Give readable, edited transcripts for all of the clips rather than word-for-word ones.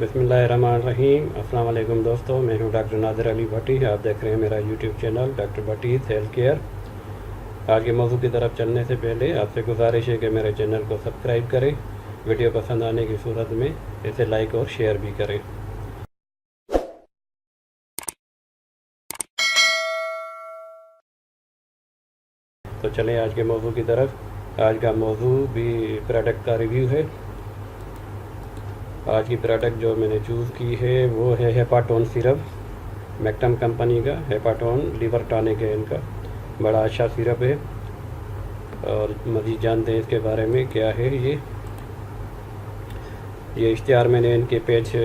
बिस्मिल्लाहिर्रहमानिर्रहीम। अस्सलाम वालेकुम दोस्तों, मैं हूं डॉक्टर नादिर अली भट्टी। आप देख रहे हैं मेरा यूट्यूब चैनल डॉक्टर भट्टी हेल्थ केयर। आज के मौजू की तरफ चलने से पहले आपसे गुजारिश है कि मेरे चैनल को सब्सक्राइब करें। वीडियो पसंद आने की सूरत में इसे लाइक और शेयर भी करें। तो चलें आज के मौजू की तरफ। आज का मौजू भी प्रोडक्ट का रिव्यू है। आज की प्रोडक्ट जो मैंने चूज़ की है वो है हेपाटोन सिरप, मैक्टम कंपनी का। हेपाटोन लीवर टॉनिक है इनका, बड़ा अच्छा सिरप है। और मज़ीद जानते हैं इसके बारे में क्या है। ये इश्तिहार मैंने इनके पेज से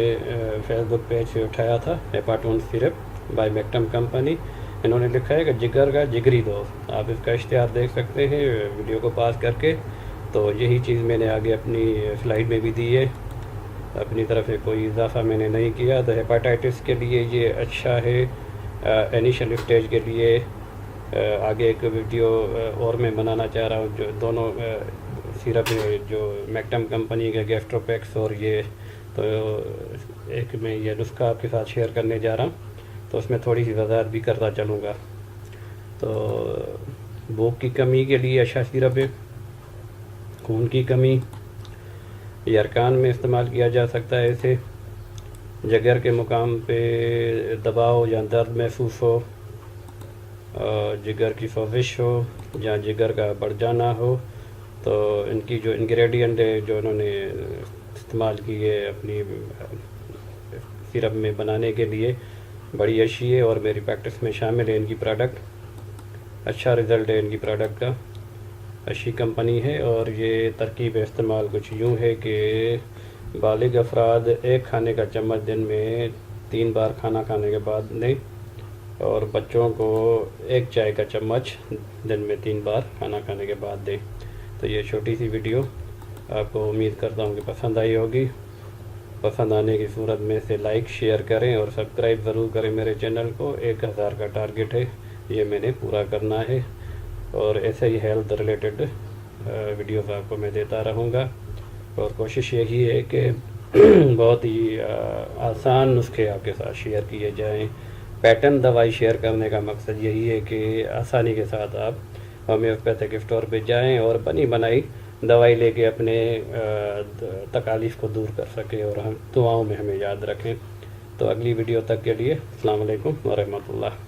फेसबुक पेज से उठाया था। हेपाटोन सिरप बाय मैक्टम कंपनी। इन्होंने लिखा है कि जिगर का जिगरी दोस्त। आप इसका इश्तिहार देख सकते हैं वीडियो को पास करके। तो यही चीज़ मैंने आगे अपनी स्लाइड में भी दी है। अपनी तरफ से कोई इजाफा मैंने नहीं किया। तो हेपाटाइटिस के लिए ये अच्छा है, इनिशियल स्टेज के लिए। आगे एक वीडियो और मैं बनाना चाह रहा हूँ जो दोनों सिरप है जो मैक्टम कंपनी के गैस्ट्रोपैक्स और ये, तो एक मैं ये नुस्खा आपके साथ शेयर करने जा रहा हूँ। तो उसमें थोड़ी सी वजाहत भी करता चलूँगा। तो भूख की कमी के लिए अच्छा सिरप है। खून की कमी, यरकान में इस्तेमाल किया जा सकता है इसे। जिगर के मुकाम पे दबाव या दर्द महसूस हो, जिगर की सोजिश हो या जिगर का बढ़ जाना हो, तो इनकी जो इंग्रेडिएंट है जो इन्होंने इस्तेमाल की है अपनी सिरप में बनाने के लिए, बड़ी अच्छी है और मेरी प्रैक्टिस में शामिल है इनकी प्रोडक्ट। अच्छा रिज़ल्ट है इनकी प्रोडक्ट का, अच्छी कंपनी है। और ये तरकीब इस्तेमाल कुछ यूँ है कि बालिग अफराद एक खाने का चम्मच दिन में 3 बार खाना खाने के बाद लें, और बच्चों को एक चाय का चम्मच दिन में 3 बार खाना खाने के बाद दें। तो ये छोटी सी वीडियो आपको उम्मीद करता हूँ कि पसंद आई होगी। पसंद आने की सूरत में इसे लाइक शेयर करें और सब्सक्राइब ज़रूर करें मेरे चैनल को। 1000 का टारगेट है, ये मैंने पूरा करना है। और ऐसे ही हेल्थ रिलेटेड वीडियोस आपको मैं देता रहूँगा। और कोशिश यही है कि बहुत ही आसान नुस्खे आपके साथ शेयर किए जाएं। पैटर्न दवाई शेयर करने का मकसद यही है कि आसानी के साथ आप होम्योपैथिक स्टोर पे जाएं और बनी बनाई दवाई लेके अपने तकालीफ को दूर कर सकें और हम दुआओं में हमें याद रखें। तो अगली वीडियो तक के लिए अस्सलाम वालेकुम व रहमतुल्लाह।